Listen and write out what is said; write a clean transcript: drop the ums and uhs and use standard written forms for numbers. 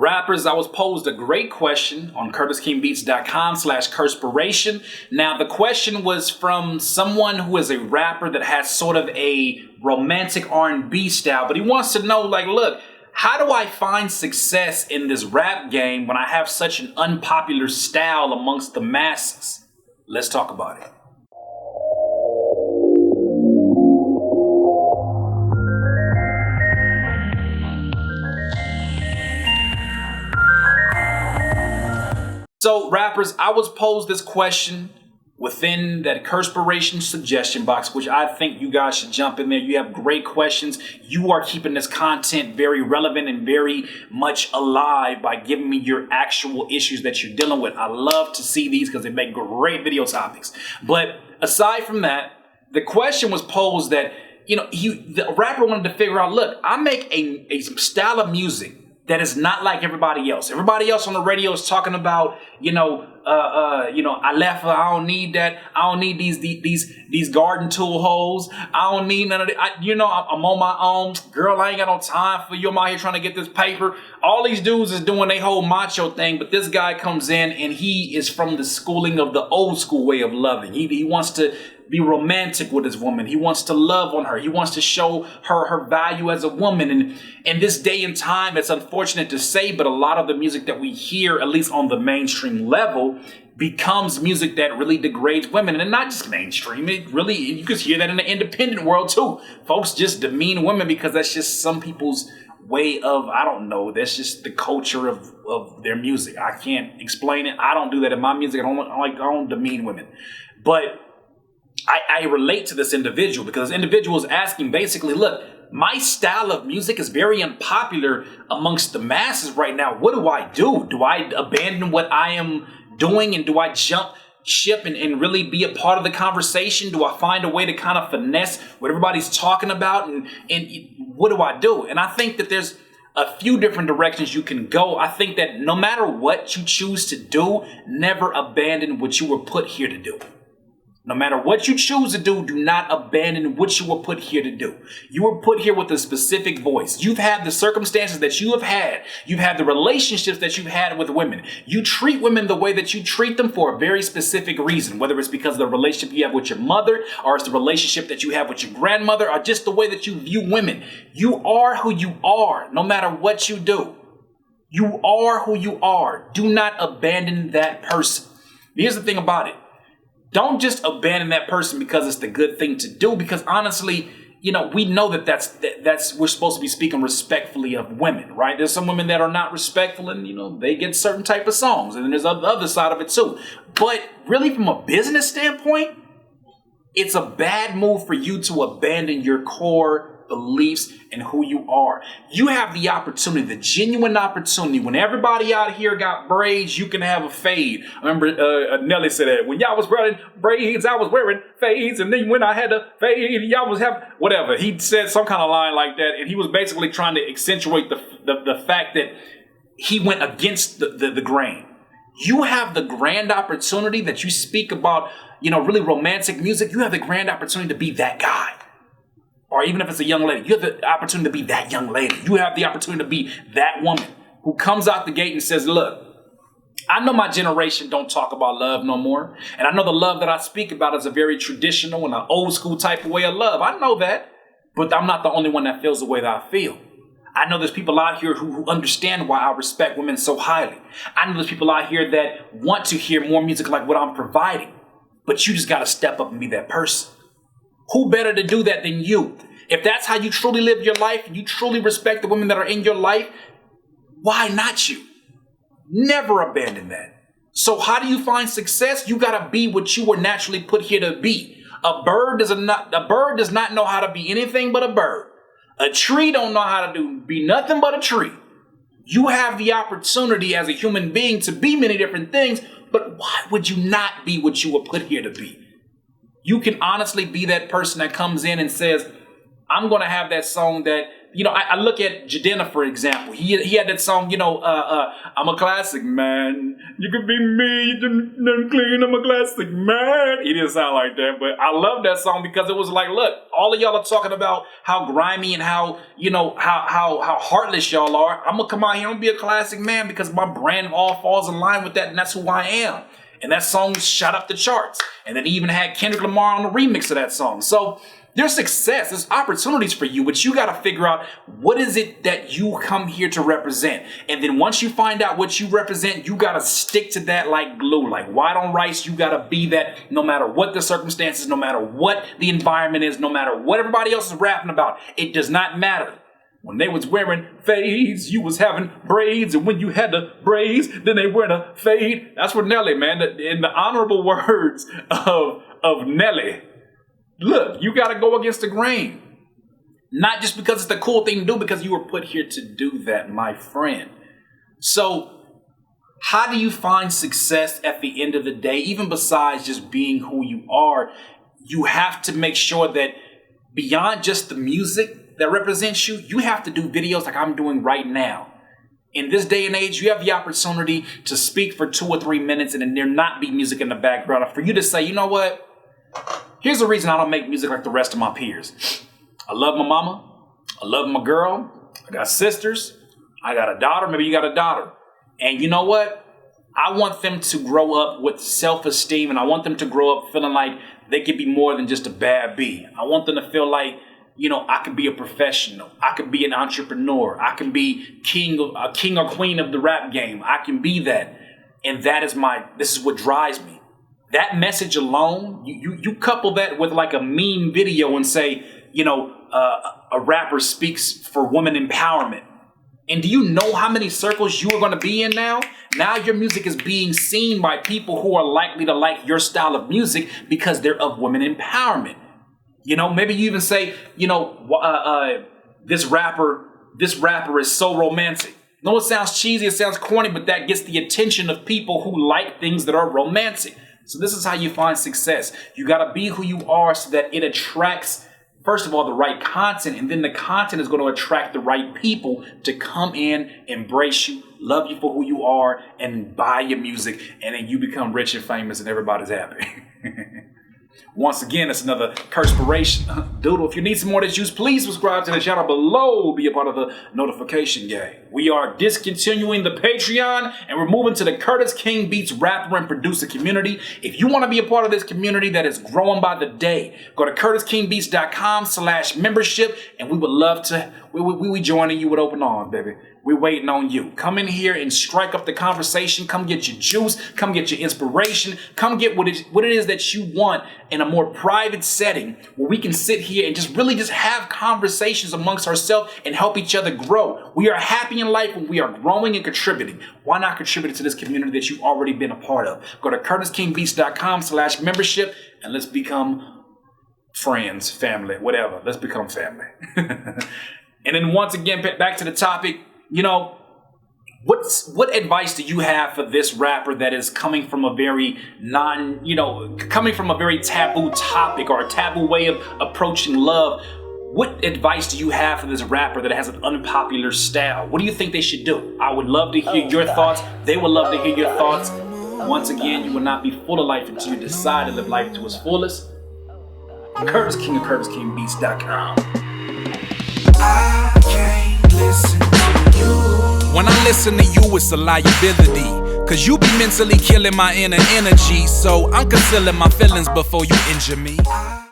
Rappers, I was posed a great question on CurtisKingBeats.com/Curtspiration. Now, the question was from someone who is a rapper that has sort of a romantic R&B style, but he wants to know, like, look, how do I find success in this rap game when I have such an unpopular style amongst the masses? Let's talk about it. So, rappers, I was posed this question within that Curtspiration suggestion box, which I think you guys should jump in there. You have great questions. You are keeping this content very relevant and very much alive by giving me your actual issues that you're dealing with. I love to see these because they make great video topics. But aside from that, the question was posed that, the rapper wanted to figure out, look, I make a style of music that is not like everybody else. Everybody else on the radio is talking about, I left her. I don't need that. I don't need these garden tool holes. I don't need none of that. I'm on my own. Girl, I ain't got no time for you. I'm out here trying to get this paper. All these dudes is doing their whole macho thing, but this guy comes in and he is from the schooling of the old school way of loving. He wants to be romantic with his woman. He wants to love on her. He wants to show her value as a woman. And in this day and time, it's unfortunate to say, but a lot of the music that we hear, at least on the mainstream level, becomes music that really degrades women. And not just mainstream. It really, you could hear that in the independent world too. Folks just demean women because that's just some people's way of, I don't know, that's just the culture of their music. I can't explain it. I don't do that in my music. I don't demean women. But I relate to this individual because this individual is asking basically, look, my style of music is very unpopular amongst the masses right now. What do I do? Do I abandon what I am doing and do I jump ship and really be a part of the conversation? Do I find a way to kind of finesse what everybody's talking about? And what do I do? And I think that there's a few different directions you can go. I think that no matter what you choose to do, never abandon what you were put here to do. No matter what you choose to do, do not abandon what you were put here to do. You were put here with a specific voice. You've had the circumstances that you have had. You've had the relationships that you've had with women. You treat women the way that you treat them for a very specific reason, whether it's because of the relationship you have with your mother, or it's the relationship that you have with your grandmother, or just the way that you view women. You are who you are, no matter what you do. You are who you are. Do not abandon that person. Here's the thing about it. Don't just abandon that person because it's the good thing to do. Because honestly, we know that's we're supposed to be speaking respectfully of women, right? There's some women that are not respectful and, they get certain type of songs. And then there's the other side of it too. But really from a business standpoint, it's a bad move for you to abandon your core beliefs and who you are. You have the opportunity, the genuine opportunity. When everybody out here got braids, you can have a fade. I remember Nelly said that when y'all was wearing braids, I was wearing fades, and then when I had a fade, y'all was having whatever. He said some kind of line like that, and he was basically trying to accentuate the fact that he went against the grain. You have the grand opportunity that you speak about, really romantic music. You have the grand opportunity to be that guy. Or even if it's a young lady, you have the opportunity to be that young lady. You have the opportunity to be that woman who comes out the gate and says, look, I know my generation don't talk about love no more. And I know the love that I speak about is a very traditional and an old school type of way of love. I know that, but I'm not the only one that feels the way that I feel. I know there's people out here who understand why I respect women so highly. I know there's people out here that want to hear more music like what I'm providing. But you just got to step up and be that person. Who better to do that than you? If that's how you truly live your life, and you truly respect the women that are in your life, why not you? Never abandon that. So how do you find success? You got to be what you were naturally put here to be. A bird does not know how to be anything but a bird. A tree don't know how to be nothing but a tree. You have the opportunity as a human being to be many different things, but why would you not be what you were put here to be? You can honestly be that person that comes in and says, I'm going to have that song that I look at Jadena, for example. He had that song, I'm a classic man. You could be me, you done clean, I'm a classic man. He didn't sound like that, but I love that song because it was like, look, all of y'all are talking about how grimy and how heartless y'all are. I'm gonna come out here and be a classic man because my brand all falls in line with that, and that's who I am. And that song shot up the charts. And then he even had Kendrick Lamar on the remix of that song. So there's success, there's opportunities for you, but you got to figure out what is it that you come here to represent. And then once you find out what you represent, you got to stick to that like glue, like white on rice. You got to be that no matter what the circumstances, no matter what the environment is, no matter what everybody else is rapping about. It does not matter. When they was wearing fades, you was having braids. And when you had the braids, then they wearing a fade. That's what Nelly, man. In the honorable words of Nelly, look, you got to go against the grain. Not just because it's the cool thing to do, because you were put here to do that, my friend. So how do you find success at the end of the day? Even besides just being who you are, you have to make sure that beyond just the music that represents you, you have to do videos like I'm doing right now. In this day and age, you have the opportunity to speak for 2 or 3 minutes and then there not be music in the background. And for you to say, you know what? Here's the reason I don't make music like the rest of my peers. I love my mama. I love my girl. I got sisters. I got a daughter. Maybe you got a daughter. And you know what? I want them to grow up with self-esteem, and I want them to grow up feeling like they could be more than just a bad B. I want them to feel like, I could be a professional. I could be an entrepreneur. I can be king or queen of the rap game. I can be that. And this is what drives me. That message alone, you couple that with like a meme video and say, a rapper speaks for women empowerment. And do you know how many circles you are going to be in now? Now your music is being seen by people who are likely to like your style of music because they're of women empowerment. Maybe you even say, this rapper is so romantic. No, it sounds cheesy, it sounds corny, but that gets the attention of people who like things that are romantic. So this is how you find success. You got to be who you are so that it attracts, first of all, the right content, and then the content is going to attract the right people to come in, embrace you, love you for who you are, and buy your music, and then you become rich and famous and everybody's happy. Once again, it's another Curtspiration. Doodle, if you need some more of this juice, please subscribe to the channel below. Be a part of the notification gang. We are discontinuing the Patreon, and we're moving to the Curtis King Beats rapper and producer community. If you want to be a part of this community that is growing by the day, go to curtiskingbeats.com/membership, and we would love to, we joining you with open arms, baby. We're waiting on you. Come in here and strike up the conversation. Come get your juice. Come get your inspiration. Come get what it is that you want in a more private setting where we can sit here and just have conversations amongst ourselves and help each other grow. We are happy in life when we are growing and contributing. Why not contribute to this community that you've already been a part of? Go to curtiskingbeats.com/membership and let's become friends, family, whatever. Let's become family. And then once again, back to the topic. What advice do you have for this rapper that is coming from a very taboo topic or a taboo way of approaching love? What advice do you have for this rapper that has an unpopular style? What do you think they should do? I would love to hear your thoughts. They would love to hear your thoughts. Once again, you will not be full of life until you decide to live life to its fullest. Curtis King of CurtisKingBeats.com. I can't listen to you. When I listen to you, it's a liability. Cause you be mentally killing my inner energy. So I'm concealing my feelings before you injure me.